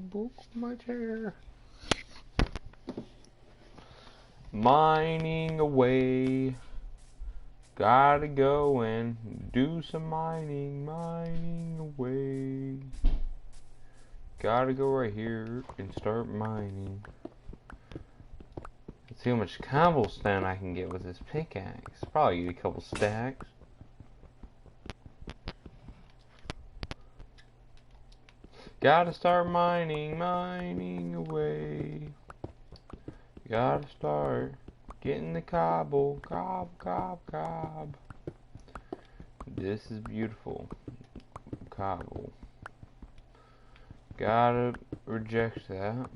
book my chair. Mining away. Gotta go and do some mining away. Gotta go right here and start mining. Let's see how much cobblestone I can get with this pickaxe. Probably get a couple stacks. Gotta start mining away. Gotta start getting the cobble. Cob. This is beautiful. Cobble. Gotta reject that.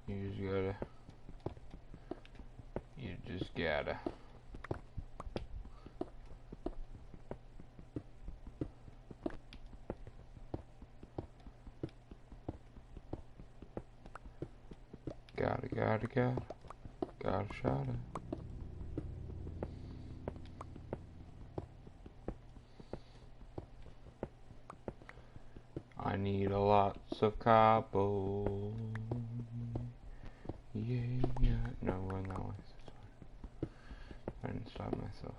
You just gotta. Gotta shot it. I need a lots of cobble. Yeah. No, run that way. I didn't stop myself.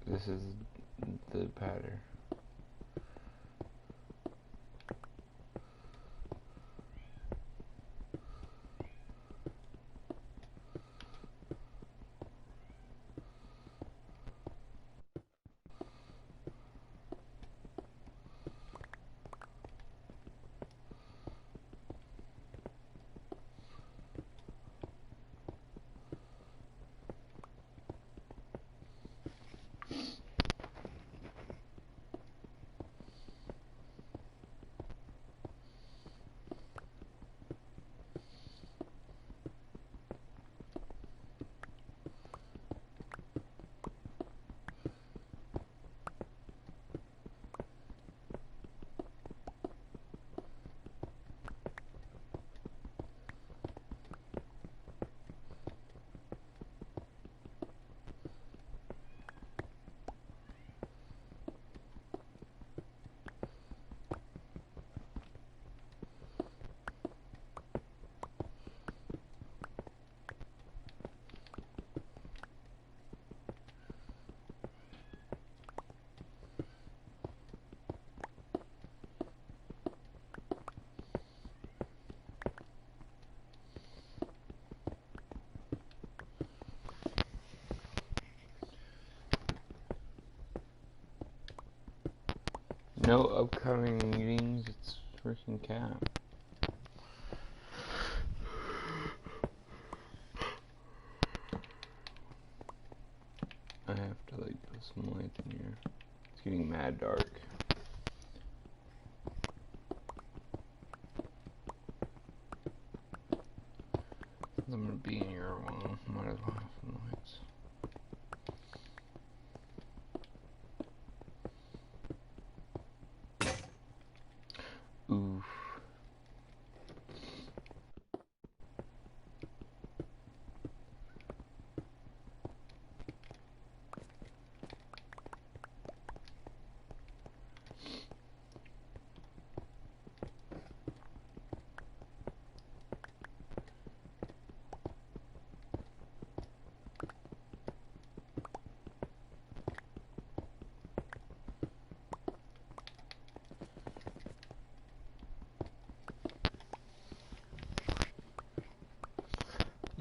This is the pattern. No upcoming meetings, it's freaking cap. I have to like put some light in here. It's getting mad dark. I'm gonna be in here a while. Might as well have some lights. Oof.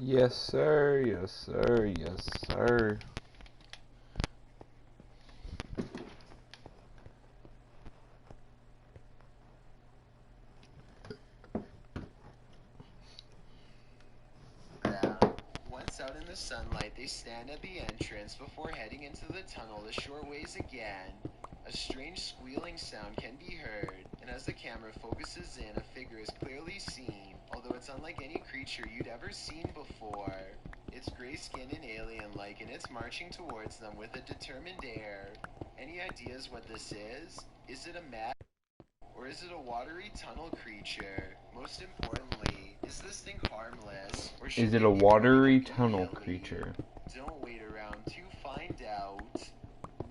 Yes, sir. Yes, sir. Yes, sir. Once out in the sunlight, they stand at the entrance before heading into the tunnel a short ways again. A strange squealing sound can be heard, and as the camera focuses in, a figure is clearly seen, although it's unlike any creature you'd ever seen before. It's gray-skinned and alien-like, and it's marching towards them with a determined air. Any ideas what this is? Is it a mad Or is it a watery tunnel creature? Most importantly, is this thing harmless? Or should Is it we a be watery going tunnel immediately? creature? Don't wait around to find out.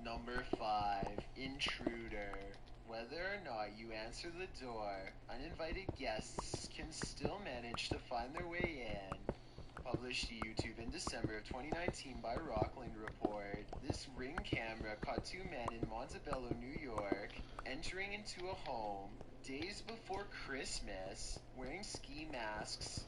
Number 5, Intruder. Whether or not you answer the door, uninvited guests can still manage to find their way in. Published to YouTube in December of 2019 by Rockland Report, this Ring camera caught 2 men in Montebello, New York, entering into a home days before Christmas, wearing ski masks.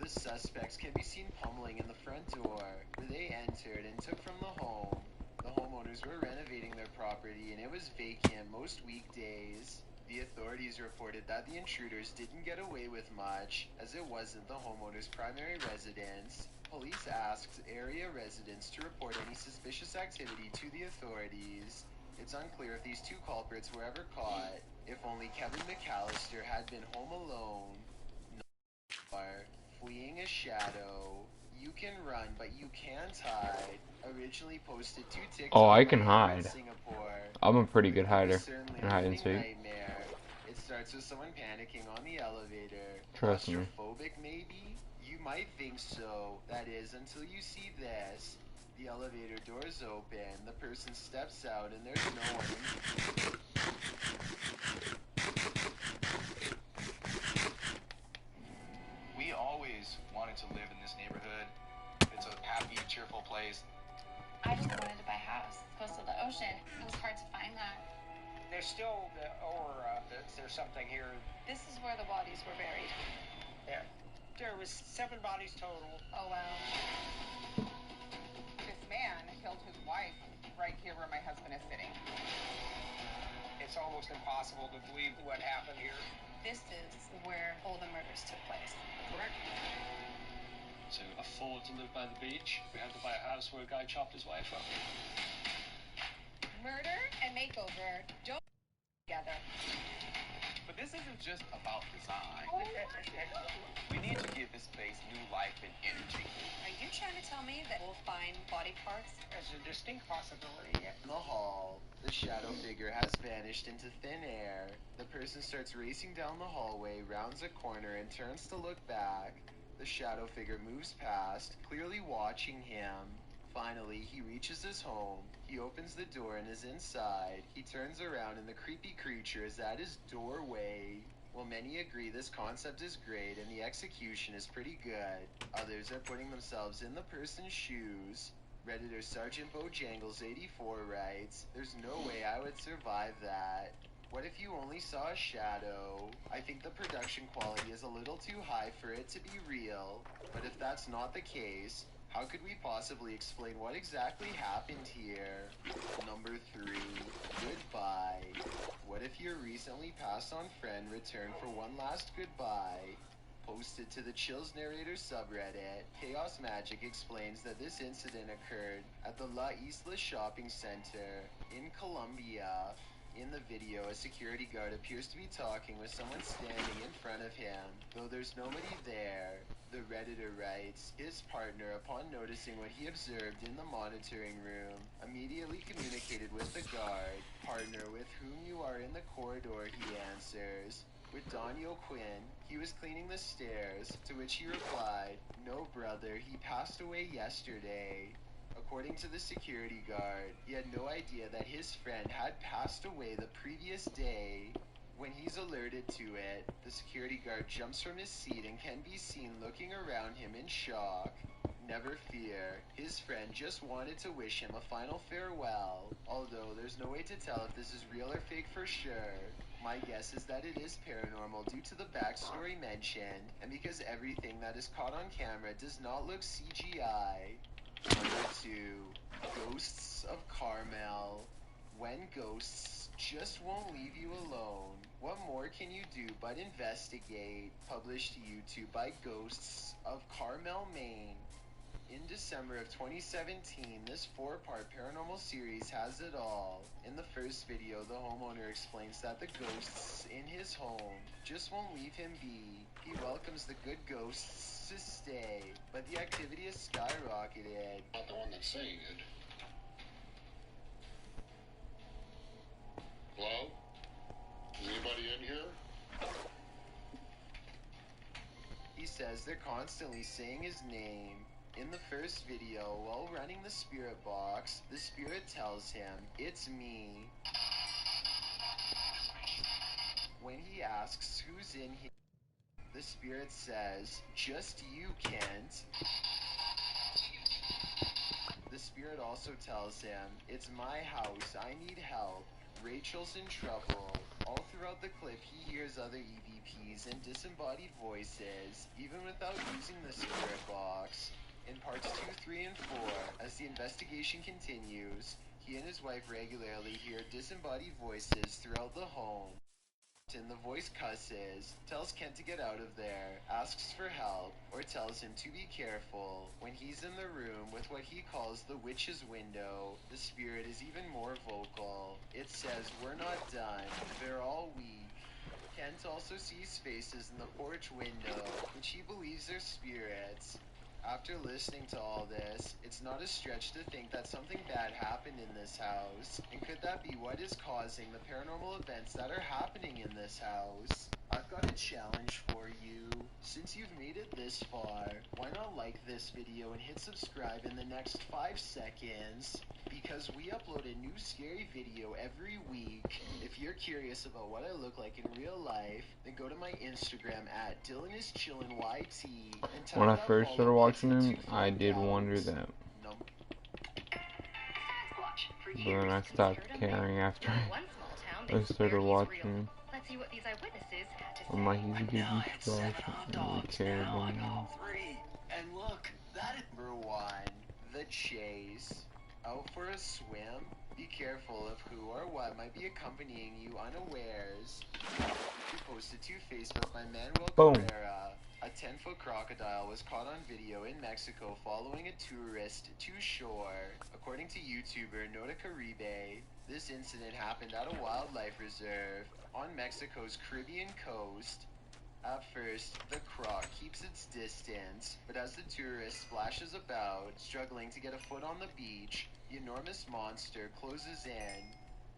The suspects can be seen pummeling in the front door, where they entered and took from the home. The homeowners were renovating their property and it was vacant most weekdays. The authorities reported that the intruders didn't get away with much, as it wasn't the homeowner's primary residence. Police asked area residents to report any suspicious activity to the authorities. It's unclear if these 2 culprits were ever caught. If only Kevin McAllister had been home alone. Fleeing a shadow. You can run, but you can't hide. Originally posted to TikTok. Oh, I can hide. Singapore. I'm a pretty good hider Certainly in hide and living seek. nightmare. It starts with someone panicking on the elevator. Trust me. Claustrophobic, maybe? You might think so. That is, until you see this. The elevator doors open. The person steps out, and there's no one. We always wanted to live in this neighborhood. It's a happy, cheerful place. I just wanted to buy a house close to the ocean. It was hard to find that. There's still the aura. There's something here. This is where the bodies were buried. Yeah. There was 7 bodies total. Oh, wow. This man killed his wife right here where my husband is sitting. It's almost impossible to believe what happened here. This is where all the murders took place. Correct. To afford to live by the beach, we had to buy a house where a guy chopped his wife up. Murder and makeover don't go together. But this isn't just about design. We need to give this space new life and energy. Are you trying to tell me that we'll find body parts? There's a distinct possibility. In the hall, the shadow figure has vanished into thin air. The person starts racing down the hallway, rounds a corner, and turns to look back. The shadow figure moves past, clearly watching him. Finally, he reaches his home. He opens the door and is inside. He turns around and the creepy creature is at his doorway. While many agree this concept is great and the execution is pretty good, others are putting themselves in the person's shoes. Redditor Sergeant Bojangles84 writes, "There's no way I would survive that. What if you only saw a shadow? I think the production quality is a little too high for it to be real. But if that's not the case, how could we possibly explain what exactly happened here?" Number 3, goodbye. What if your recently passed on friend returned for one last goodbye? Posted to the Chills Narrator subreddit, Chaos Magic explains that this incident occurred at the La Isla Shopping Center in Colombia. In the video, a security guard appears to be talking with someone standing in front of him, though there's nobody there. The Redditor writes, his partner, upon noticing what he observed in the monitoring room, immediately communicated with the guard. "Partner, with whom you are in the corridor," he answers. With Daniel Quinn, he was cleaning the stairs, to which he replied, "No, brother, he passed away yesterday." According to the security guard, he had no idea that his friend had passed away the previous day. When he's alerted to it, the security guard jumps from his seat and can be seen looking around him in shock. Never fear, his friend just wanted to wish him a final farewell, although there's no way to tell if this is real or fake for sure. My guess is that it is paranormal due to the backstory mentioned, and because everything that is caught on camera does not look CGI. Number 2, Ghosts of Carmel. When ghosts just won't leave you alone, what more can you do but investigate? Published to YouTube by Ghosts of Carmel, Maine. In December of 2017, this 4-part paranormal series has it all. In the first video, the homeowner explains that the ghosts in his home just won't leave him be. He welcomes the good ghosts to stay, but the activity has skyrocketed. Not the one that's saying it. Hello? Is anybody anybody in here? He says they're constantly saying his name. In the first video, while running the spirit box, the spirit tells him, "It's me." When he asks who's in here, the spirit says, "Just you, Kent." The spirit also tells him, "It's my house, I need help. Rachel's in trouble." All throughout the clip, he hears other EVPs and disembodied voices, even without using the spirit box. In parts 2, 3, and 4, as the investigation continues, he and his wife regularly hear disembodied voices throughout the home. And the voice cusses, tells Kent to get out of there, asks for help, or tells him to be careful. When he's in the room with what he calls the witch's window, the spirit is even more vocal. It says, "We're not done. They're all weak." Kent also sees faces in the porch window, which he believes are spirits. After listening to all this, it's not a stretch to think that something bad happened in this house. And could that be what is causing the paranormal events that are happening in this house? I've got a challenge for you. Since you've made it this far, why not like this video and hit subscribe in the next 5 seconds? Because we upload a new scary video every week. If you're curious about what I look like in real life, then go to my Instagram at DylanIsChillinYT and type When I that first follow started watching button him, to I find did out. wonder that. But then I stopped caring after I started watching him. Let's see what these eyewitnesses had to say. I'm like, he's a good Giant YouTuber, I seven hot shouldn't really dogs care now. I got anymore. all 3. And look, that is Number 1. The chase. Out for a swim? Be careful of who or what might be accompanying you unawares. Posted to Facebook by Manuel Boom. Carrera. A 10-foot crocodile was caught on video in Mexico following a tourist to shore. According to YouTuber Nota Caribe, this incident happened at a wildlife reserve on Mexico's Caribbean coast. At first, the croc keeps its distance, but as the tourist splashes about, struggling to get a foot on the beach, the enormous monster closes in.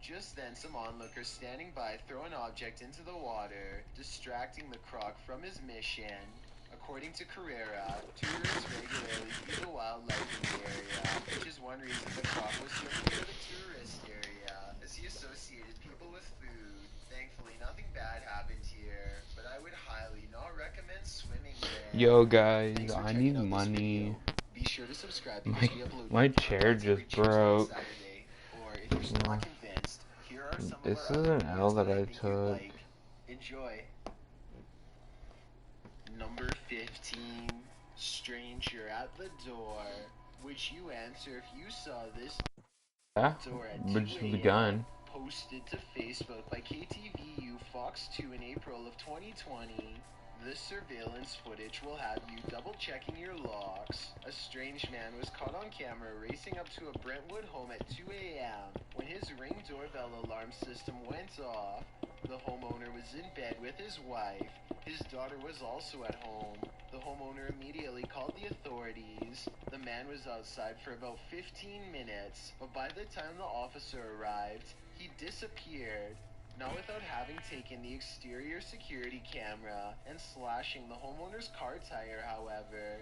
Just then, some onlookers standing by throw an object into the water, distracting the croc from his mission. According to Carrera, tourists regularly view the wildlife in the area, which is one reason the croc was thrown near the tourist area, as he associated people with food. Thankfully, nothing bad happened here, but I would highly not recommend swimming there. Yo guys, Thanks for I checking need out this money. video. Be sure to subscribe because we upload My new chair content every just Tuesday and broke. Saturday. Or if you're still not convinced, here are some This of our is other an L videos that I think you'd took. like. Enjoy. Number 15. Stranger at the door. Would you answer if you saw this Yeah, door at but 2 just with the a.m.? gun. Posted to Facebook by KTVU Fox 2 in April of 2020. This surveillance footage will have you double checking your locks. A strange man was caught on camera racing up to a Brentwood home at 2 a.m. When his Ring doorbell alarm system went off, the homeowner was in bed with his wife. His daughter was also at home. The homeowner immediately called the authorities. The man was outside for about 15 minutes, but by the time the officer arrived, he disappeared. Not without having taken the exterior security camera and slashing the homeowner's car tire, however.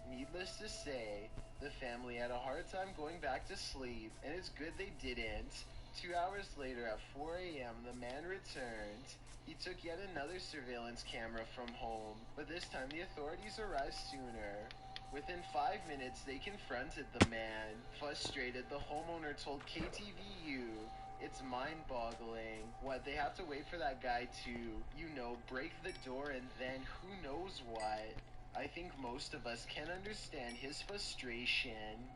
Needless to say, the family had a hard time going back to sleep, and it's good they didn't. 2 hours later at 4 a.m., the man returned. He took yet another surveillance camera from home, but this time the authorities arrived sooner. Within 5 minutes, they confronted the man. Frustrated, the homeowner told KTVU, "It's mind-boggling. What, they have to wait for that guy to, break the door and then who knows what." I think most of us can understand his frustration.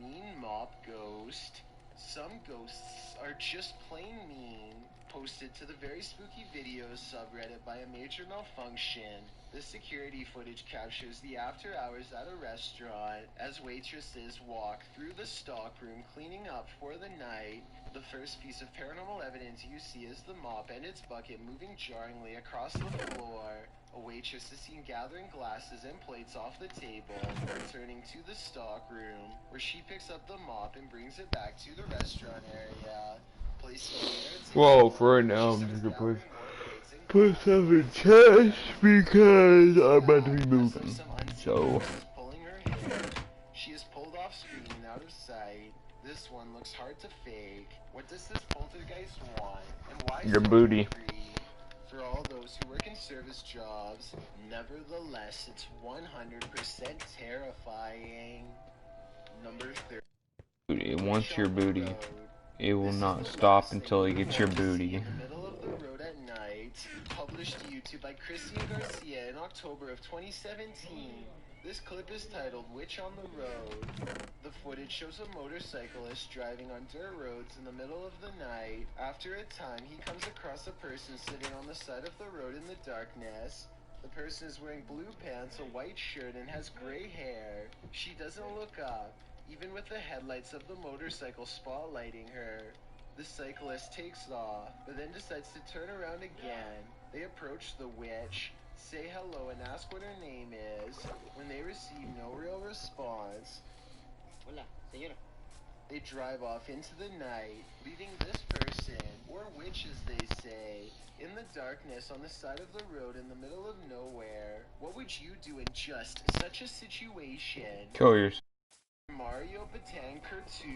Mean mop ghost. Some ghosts are just plain mean. Posted to the Very Spooky Videos subreddit by A Major Malfunction. The security footage captures the after hours at a restaurant as waitresses walk through the stockroom cleaning up for the night. The first piece of paranormal evidence you see is the mop and its bucket moving jarringly across the floor. A waitress is seen gathering glasses and plates off the table, returning to the stockroom, where she picks up the mop and brings it back to the restaurant area. Placing the air Well, table, for now, she I'm starts just gonna gathering more crates and put glasses. some in chest because I'm about to be As moving. though some unseen So, force is pulling her hair, she is pulled off screen and out of sight. This one looks hard to fake. What does this poltergeist want? And why your so booty. angry? For all those who work in service jobs, nevertheless, it's 100% terrifying. Number 30. It wants your booty. Road. It will This is not the stop last until thing it you gets your want to see booty. in the middle of the road at night. Published to YouTube by Christian Garcia in October of 2017. This clip is titled Witch on the Road. The footage shows a motorcyclist driving on dirt roads in the middle of the night. After a time, he comes across a person sitting on the side of the road in the darkness. The person is wearing blue pants, a white shirt, and has gray hair. She doesn't look up, even with the headlights of the motorcycle spotlighting her. The cyclist takes off, but then decides to turn around again. They approach the witch, say hello, and ask what her name is. When they receive no real response, Hola, señora. they drive off into the night, leaving this person, or witch as they say, in the darkness on the side of the road in the middle of nowhere. What would you do in just such a situation? Kill yourself. Mario Batanker 2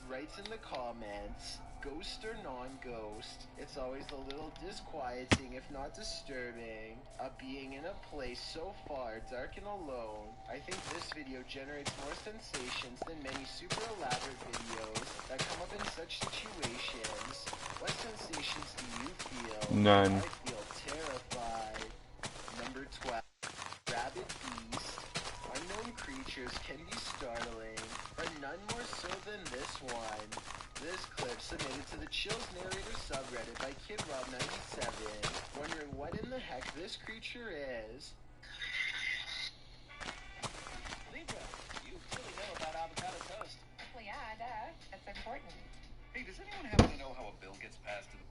writes in the comments, ghost or non-ghost, it's always a little disquieting if not disturbing. Being in a place so far dark and alone, I think this video generates more sensations than many super elaborate videos that come up in such situations. What sensations do you feel? None. I feel terrified. Number 12. Rabid Beast. Unknown creatures can be startling, but none more so than this one. This clip submitted to the Chills Narrator subreddit by KidRob97, wondering what in the heck this creature is. Libra, you really know about avocado toast. Well, yeah, duh. That's important. Hey, does anyone happen to know how a bill gets passed to the...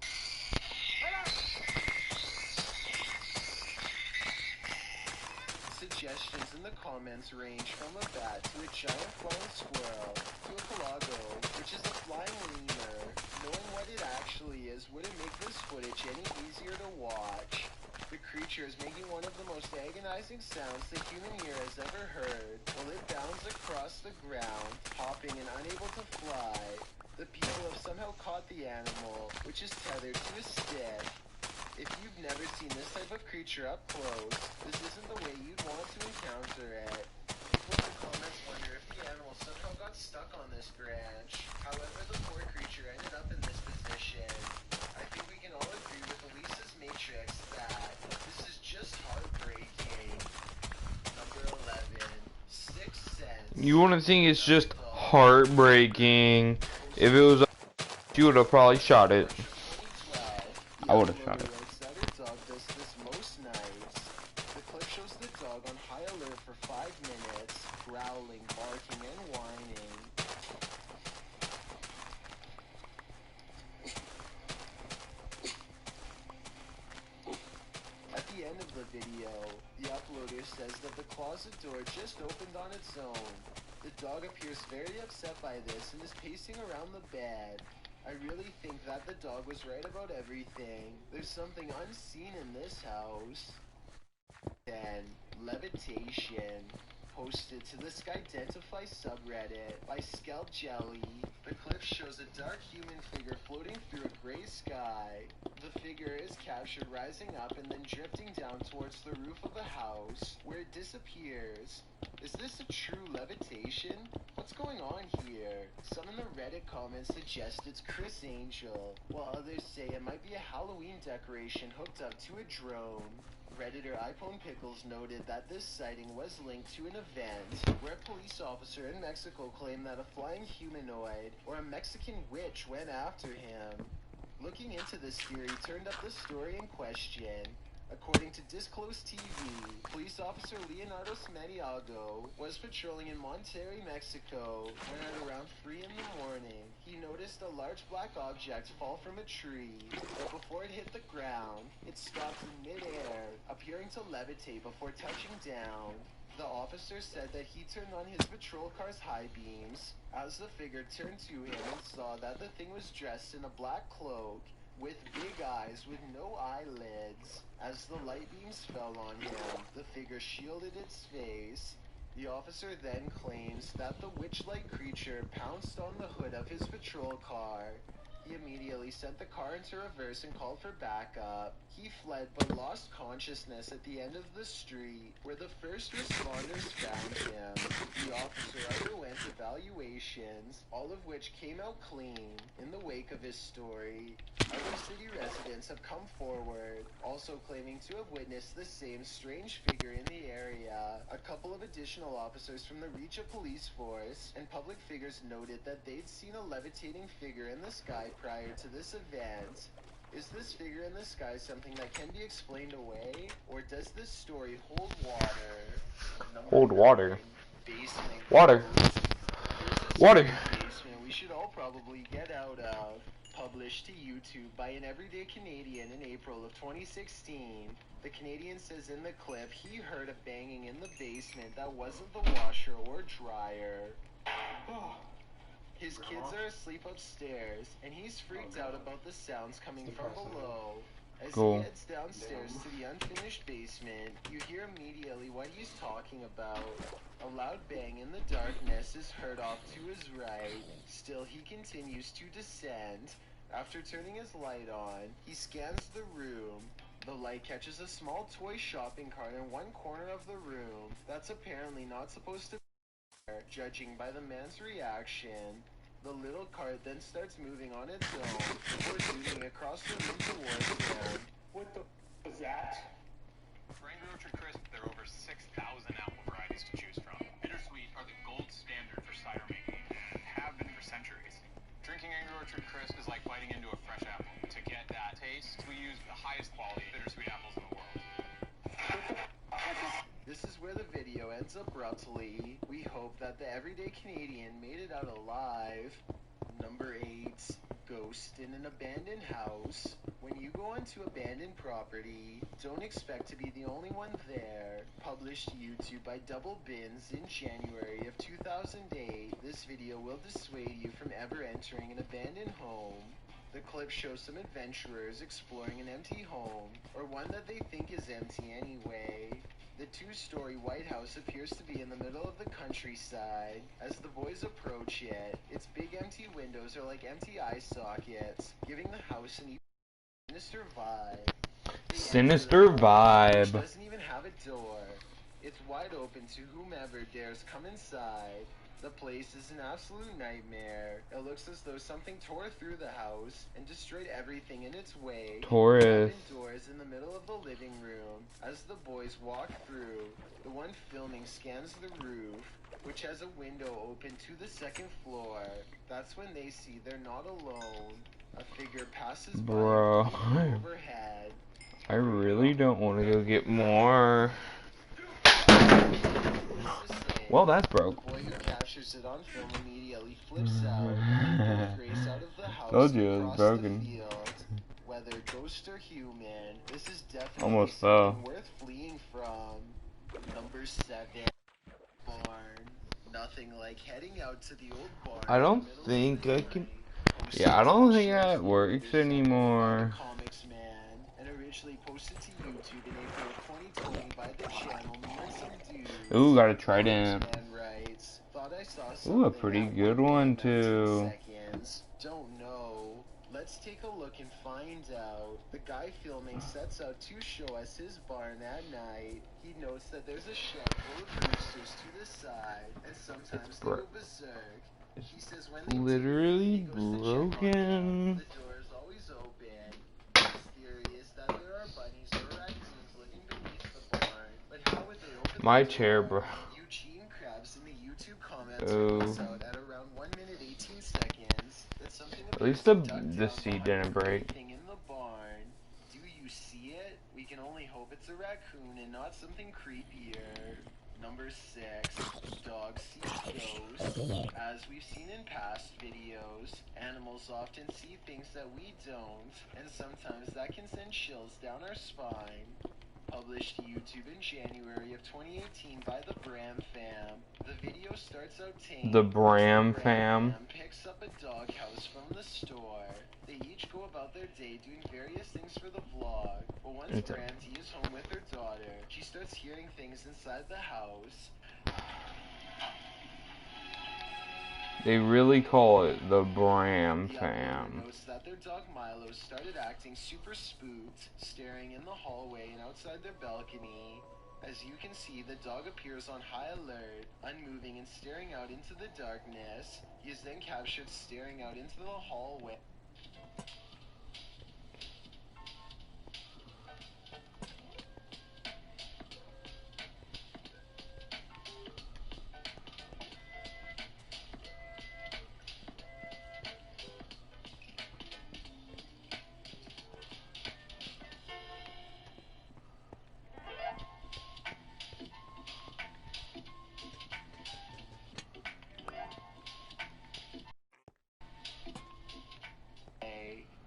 Suggestions in the comments range from a bat to a giant flying squirrel to a pelago, which is a flying lemur. Knowing what it actually is wouldn't make this footage any easier to watch. The creature is making one of the most agonizing sounds the human ear has ever heard, while it bounds across the ground, hopping and unable to fly. The people have somehow caught the animal, which is tethered to a stick. If you've never seen this type of creature up close, this isn't the way you'd want to encounter it. People in the comments wonder if the animal somehow got stuck on this branch. However, the poor creature ended up in this position. I think we can all agree with Elisa's Matrix that this is just heartbreaking. Number 11. Sixth Sense. You wanna think it's just heartbreaking? If it was, you would have probably shot it. I would have shot it. That her dog does this most nights. The clip shows the dog on high alert for 5 minutes, growling, barking, and whining. At the end of the video, the uploader says that the closet door just opened on its own. The dog appears very upset by this and is pacing around the bed. I really think that the dog was right about everything. There's something unseen in this house. 10. Levitation. Posted to the Skydentify subreddit by Skeld Jelly. The clip shows a dark human figure floating through a gray sky. The figure is captured rising up and then drifting down towards the roof of the house, where it disappears. Is this a true levitation? What's going on here? Some in the Reddit comments suggest it's Chris Angel, while others say it might be a Halloween decoration hooked up to a drone. Redditor iPhone Pickles noted that this sighting was linked to an event where a police officer in Mexico claimed that a flying humanoid or a Mexican witch went after him. Looking into this theory turned up the story in question. According to Disclosed TV, police officer Leonardo Smediago was patrolling in Monterrey, Mexico, when at around 3 in the morning, he noticed a large black object fall from a tree, but before it hit the ground, it stopped in midair, appearing to levitate before touching down. The officer said that he turned on his patrol car's high beams as the figure turned to him and saw that the thing was dressed in a black cloak with big eyes with no eyelids. As the light beams fell on him, the figure shielded its face. The officer then claims that the witch-like creature pounced on the hood of his patrol car. He immediately sent the car into reverse and called for backup. He fled but lost consciousness at the end of the street, where the first responders found him. The officer underwent evaluations, all of which came out clean. In the wake of his story, other city residents have come forward, also claiming to have witnessed the same strange figure in the area. A couple of additional officers from the Reach Police Force and public figures noted that they'd seen a levitating figure in the sky prior to this event. Is this figure in the sky something that can be explained away, or does this story hold water? Hold water. Basement. Water. Water. Basement we should all probably get out of. Published to YouTube by an everyday Canadian in April of 2016. The Canadian says in the clip he heard a banging in the basement that wasn't the washer or dryer. His kids are asleep upstairs, and he's freaked out about the sounds coming from below. As he heads downstairs to the unfinished basement, you hear immediately what he's talking about. A loud bang in the darkness is heard off to his right. Still, he continues to descend. After turning his light on, he scans the room. The light catches a small toy shopping cart in one corner of the room that's apparently not supposed to be there, judging by the man's reaction. The little cart then starts moving on its own, before zooming across the room towards him. What the was that? For Angry Orchard Crisp, there are over 6,000 apple varieties to choose from. Bittersweet are the gold standard for cider making and have been for centuries. Drinking Angry Orchard Crisp is like biting into a fresh apple. To get that taste, we use the highest quality bittersweet apples in the world. This is where the video ends abruptly. We hope that the everyday Canadian made it out alive. Number 8. Ghost in an abandoned house. When you go onto abandoned property, don't expect to be the only one there. Published to YouTube by Double Bins in January of 2008, this video will dissuade you from ever entering an abandoned home. The clip shows some adventurers exploring an empty home, or one that they think is empty anyway. The two-story White House appears to be in the middle of the countryside. As the boys approach it, its big empty windows are like empty eye sockets, giving the house an sinister vibe. Sinister vibe. It doesn't even have a door. It's wide open to whomever dares come inside. The place is an absolute nightmare. It looks as though something tore through the house and destroyed everything in its way. Taurus. Doors in the middle of the living room. As the boys walk through, the one filming scans the roof, which has a window open to the second floor. That's when they see they're not alone. A figure passes by overhead. I really don't want to go get more. Well, that's broke. The boy who captures it on film immediately flips out and Grace out of the house. Told you it was broken. Whether ghost or human, this is definitely Almost something worth fleeing from. Number 7. Barn. Nothing like heading out to the old barn. I don't think I can. Yeah, I don't think that works anymore. Comics Man, and originally posted to YouTube in April of 2020 by the channel Me and Some Dudes. Ooh, got a trident. Writes, thought I saw Ooh, a pretty good one too. Don't know. Let's take a look and find out. The guy filming sets out to show us his barn at night. He notes that there's a shed full of roosters to the side, and sometimes they go berserk. He says when they Literally broken. the door is always open. His theory is that there are bunnies or raccoons living beneath the barn, but how would they open My the chair, door? bro. Eugene Krabs in the YouTube comments Oh. points out at around 1 minute 18 seconds that something At least the seat didn't break. in the barn. Do you see it? We can only hope it's a raccoon and not something creepier. Number 6. Dog sees ghosts. As we've seen in past videos, animals often see things that we don't, and sometimes that can send chills down our spine. Published to YouTube in January of 2018 by the Bram fam. The video starts out tame. The Bram fam picks up a doghouse from the store. They each go about their day doing various things for the vlog. But once Bramty is home with her daughter, she starts hearing things inside the house. They really call it the Bram fam. Notes that their dog Milo started acting super spooked, staring in the hallway and outside their balcony. As you can see, the dog appears on high alert, unmoving and staring out into the darkness. He is then captured staring out into the hallway.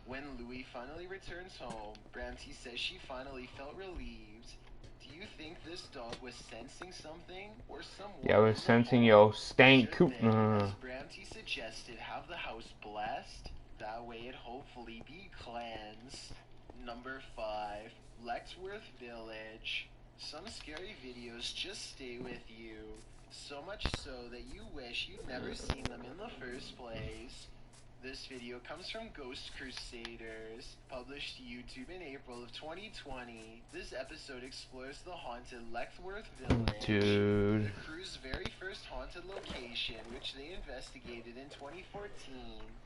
When Louie finally returns home, Bramty says she finally felt relieved. Do you think this dog was sensing something or someone? Yeah, I was sensing your stank. As Bramty suggested, have the house blessed. That way it'd hopefully be cleansed. Number 5, Lexworth Village. Some scary videos just stay with you. So much so that you wish you'd never seen them in the first place. This video comes from Ghost Crusaders, published to YouTube in April of 2020. This episode explores the haunted Lexworth Village. Dude. The crew's very first haunted location, which they investigated in 2014,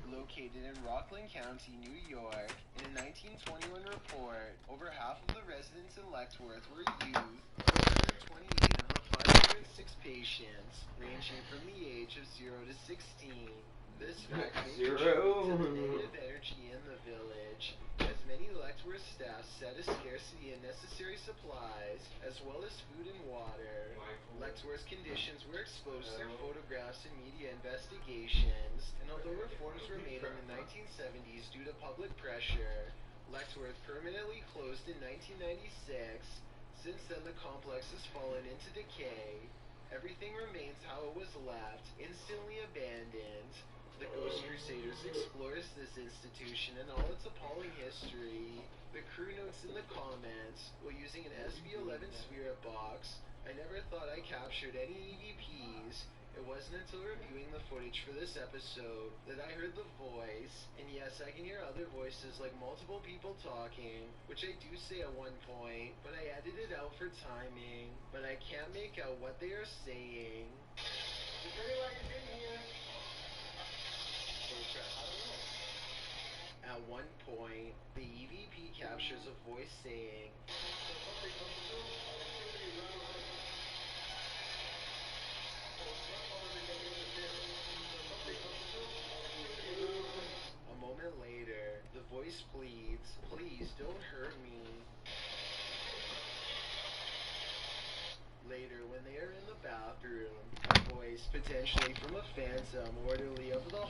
located in Rockland County, New York. In a 1921 report, over half of the residents in Lexworth were youth, 428 of the 506 patients, ranging from the age of 0 to 16. This fact may contribute to the negative energy in the village, as many Lexworth staff said a scarcity in necessary supplies, as well as food and water. Lexworth's conditions were exposed through photographs and media investigations, and although reforms were made in the 1970s due to public pressure, Lexworth permanently closed in 1996. Since then, the complex has fallen into decay. Everything remains how it was left, instantly abandoned. The Ghost Crusaders explores this institution and all its appalling history. The crew notes in the comments, while using an SB11 spirit box, I never thought I captured any EVPs. It wasn't until reviewing the footage for this episode that I heard the voice, and yes, I can hear other voices like multiple people talking, which I do say at one point, but I edited it out for timing, but I can't make out what they are saying. Is anyone in here? At one point, the EVP captures a voice saying, a moment later, the voice pleads, "Please don't hurt me." Later, when they are in the bathroom, a voice, potentially from a phantom orderly of the